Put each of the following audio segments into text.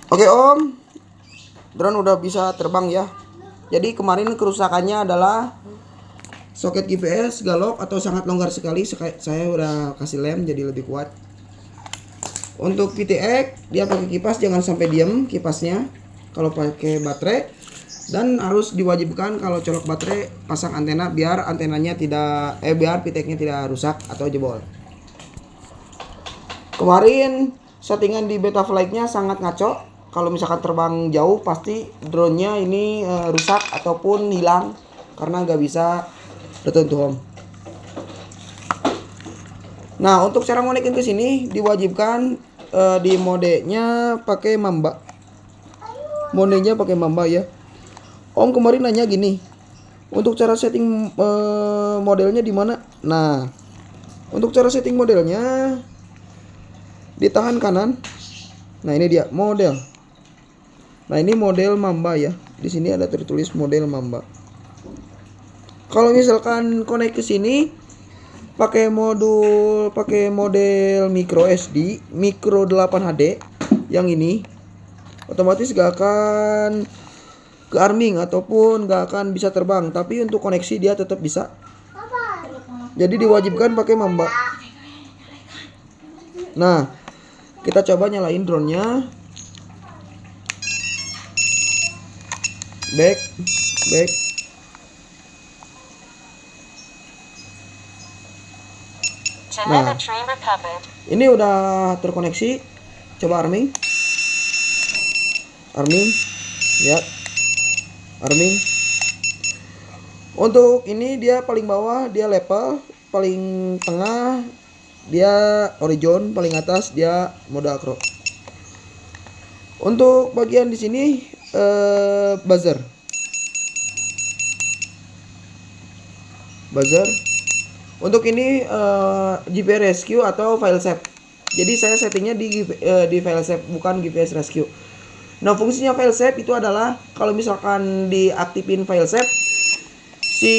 Oke Om, drone udah bisa terbang ya. Jadi kemarin kerusakannya adalah soket GPS galok atau sangat longgar sekali. Saya udah kasih lem jadi lebih kuat. Untuk VTX dia pakai kipas, jangan sampai diem kipasnya kalau pakai baterai, dan harus diwajibkan kalau colok baterai pasang antena biar antenanya tidak biar VTX-nya tidak rusak atau jebol. Kemarin settingan di Betaflight-nya sangat ngaco. Kalau misalkan terbang jauh pasti drone-nya ini rusak ataupun hilang karena nggak bisa return to home. Nah, untuk cara ngonekin ke sini diwajibkan di modenya pakai Mamba. Modenya pakai Mamba ya. Om kemarin nanya gini, untuk cara setting modelnya di mana? Nah, untuk cara setting modelnya ditahan kanan. Nah, ini dia model. Nah, ini model Mamba ya. Di sini ada tertulis model Mamba. Kalau misalkan connect ke sini pakai model micro SD, micro 8 HD yang ini, otomatis gak akan ke arming ataupun gak akan bisa terbang, tapi untuk koneksi dia tetap bisa. Jadi diwajibkan pakai Mamba. Nah, kita coba nyalain drone-nya. Back. Nah, ini udah terkoneksi. Coba arming. Lihat. Arming. Untuk ini dia paling bawah dia level, paling tengah dia horizon, paling atas dia mode acro. Untuk bagian di sini buzzer. Untuk ini GPS Rescue atau file save. Jadi saya settingnya di file save, bukan GPS Rescue. Nah, fungsinya file save itu adalah kalau misalkan diaktifin file save, si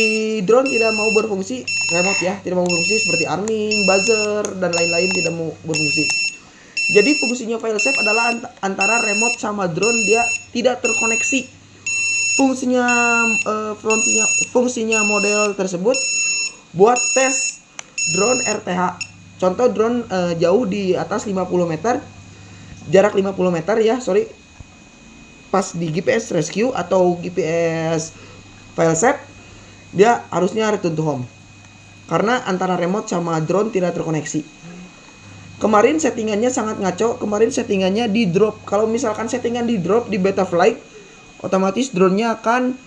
drone tidak mau berfungsi, remote ya, tidak mau berfungsi seperti arming, buzzer dan lain-lain tidak mau berfungsi. Jadi fungsinya file save adalah antara remote sama drone dia tidak terkoneksi. Fungsinya model tersebut buat tes drone RTH. Contoh drone jauh di atas 50 meter, jarak 50 meter ya, sorry. Pas di GPS Rescue atau GPS file save, dia harusnya return to home. Karena antara remote sama drone tidak terkoneksi. Kemarin settingannya sangat ngaco, kemarin settingannya di drop. Kalau misalkan settingan di drop di Betaflight, otomatis drone-nya akan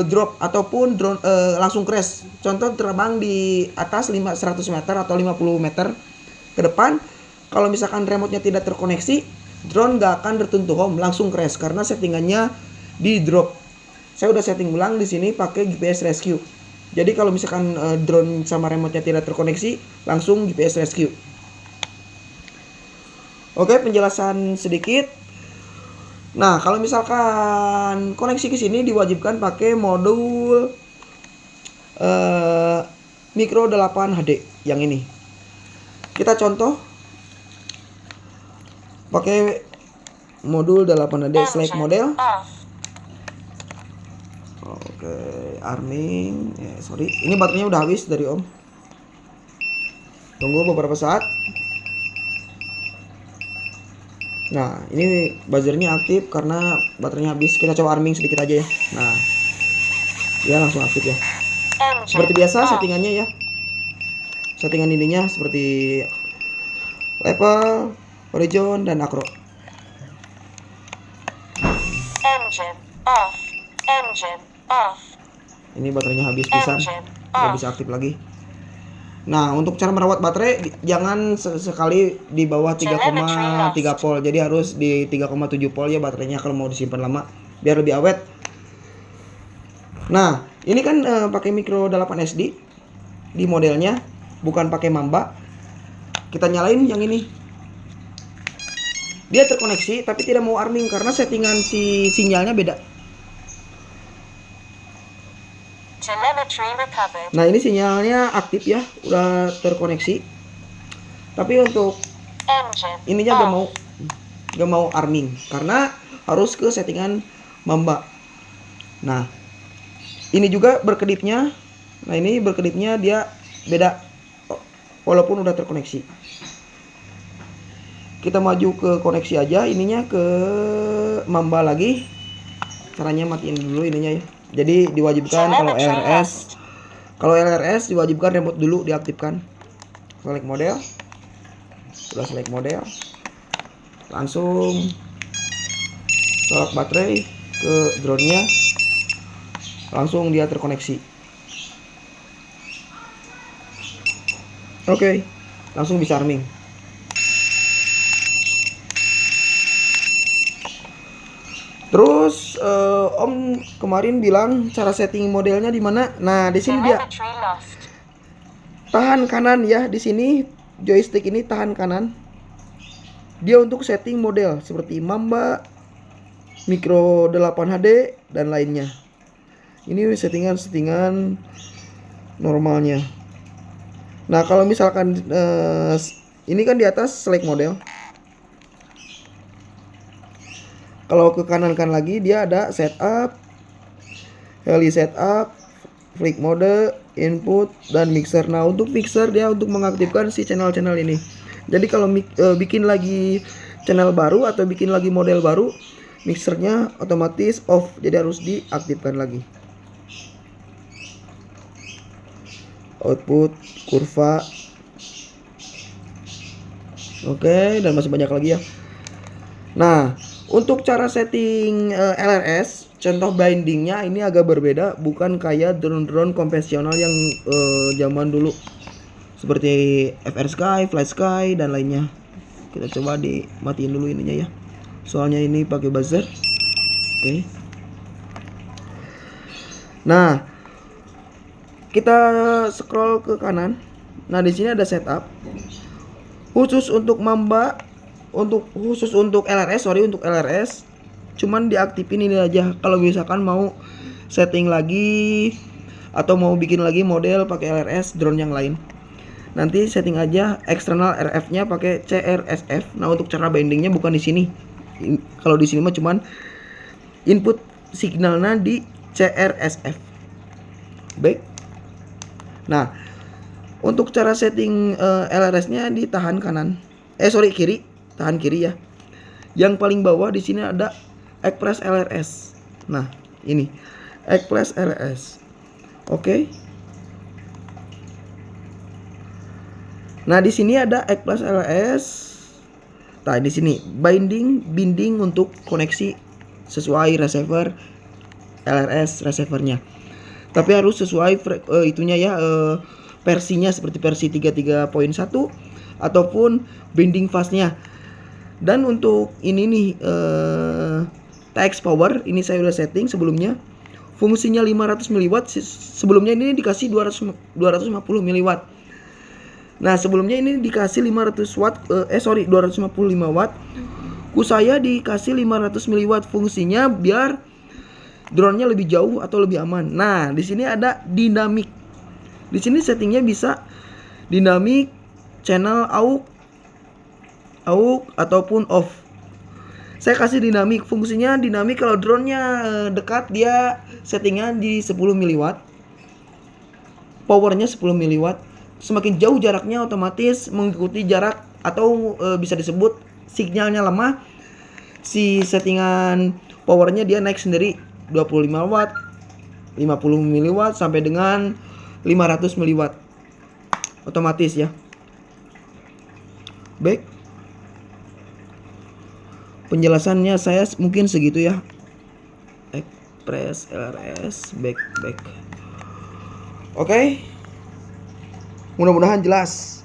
drop ataupun drone langsung crash. Contoh terbang di atas 100 meter atau 50 meter ke depan, kalau misalkan remote-nya tidak terkoneksi, drone gak akan return to home, langsung crash karena settingannya di drop. Saya udah setting ulang di sini pakai GPS Rescue. Jadi kalau misalkan drone sama remote-nya tidak terkoneksi, langsung GPS Rescue. Oke, penjelasan sedikit. Nah, kalau misalkan koneksi ke sini diwajibkan pakai modul micro 8 HD yang ini. Kita contoh pakai modul 8 HD select model. Oke, arming. Sorry, ini baterainya udah habis dari Om. Tunggu beberapa saat. Nah, ini buzzernya aktif karena baterainya habis. Kita coba arming sedikit aja ya. Nah, dia langsung aktif ya. Seperti biasa settingannya ya. Settingan ininya seperti level, horizon, dan acro. Ini baterainya habis pisan. Nggak bisa aktif lagi. Nah, untuk cara merawat baterai jangan sekali di bawah 3,3 volt. Jadi harus di 3,7 volt ya baterainya kalau mau disimpan lama biar lebih awet. Nah, ini kan pakai micro 8 SD di modelnya, bukan pakai Mamba. Kita nyalain yang ini. Dia terkoneksi tapi tidak mau arming karena settingan si sinyalnya beda. Nah, ini sinyalnya aktif ya, udah terkoneksi. Tapi untuk ininya gak mau. nggak mau arming karena harus ke settingan Mamba. Nah ini juga berkedipnya, nah ini berkedipnya dia beda walaupun udah terkoneksi. Kita maju ke koneksi aja, ininya ke Mamba lagi. Caranya matiin dulu ininya ya. Jadi diwajibkan kalau LRS diwajibkan remote dulu diaktifkan. Select model. Sudah select model, langsung colok baterai ke drone-nya, langsung dia terkoneksi. Oke, langsung bisa arming. Terus Om kemarin bilang cara setting modelnya di mana? Nah, di sini dia tahan kanan ya, di sini joystick ini tahan kanan. Dia untuk setting model seperti Mamba, Micro 8HD dan lainnya. Ini settingan normalnya. Nah, kalau misalkan ini kan di atas select model. Kalau ke kanan kan lagi dia ada setup, heli setup, flick mode, input dan mixer. Nah, untuk mixer dia untuk mengaktifkan si channel-channel ini. Jadi kalau bikin lagi channel baru atau bikin lagi model baru, mixernya otomatis off, jadi harus diaktifkan lagi. Output, kurva. Oke, dan masih banyak lagi ya. Nah, untuk cara setting LRS, contoh bindingnya ini agak berbeda, bukan kayak drone-drone konvensional yang zaman dulu seperti FR Sky, Fly Sky dan lainnya. Kita coba dimatiin dulu ininya ya, soalnya ini pakai buzzer. Oke. Nah, kita scroll ke kanan. Nah, di sini ada setup khusus untuk Mamba, khusus untuk LRS, cuman diaktifin ini aja. Kalau misalkan mau setting lagi atau mau bikin lagi model pakai LRS drone yang lain, nanti setting aja eksternal RF-nya pakai CRSF. Nah, untuk cara bindingnya bukan di sini. Kalau di sini mah cuman input signalnya di CRSF. Baik. Nah, untuk cara setting LRS-nya ditahan kiri, tahan kiri ya. Yang paling bawah di sini ada Express LRS. Nah, ini Express LRS. Oke. Nah, di sini ada Express LRS. Nah, di sini binding untuk koneksi sesuai receiver LRS receivernya. Tapi harus sesuai itunya ya, versinya seperti versi 33.1 ataupun binding fastnya. Dan untuk ini nih TX power ini saya udah setting sebelumnya. Fungsinya 500 mW, sebelumnya ini dikasih 250 mW. Nah, sebelumnya ini dikasih 255 watt. Ku saya dikasih 500 mW, fungsinya biar drone-nya lebih jauh atau lebih aman. Nah, di sini ada dinamik. Di sini settingnya bisa dinamik, channel AUX ataupun off. Saya kasih dinamik, fungsinya dinamik kalau drone-nya dekat dia settingnya di 10 mW. Powernya 10 mW. Semakin jauh jaraknya otomatis mengikuti jarak atau bisa disebut sinyalnya lemah. Si settingan powernya dia naik sendiri 25 watt, 50 mW sampai dengan 500 mW. Otomatis ya. Baik. Penjelasannya saya mungkin segitu ya. Express LRS back. Oke. Mudah-mudahan jelas.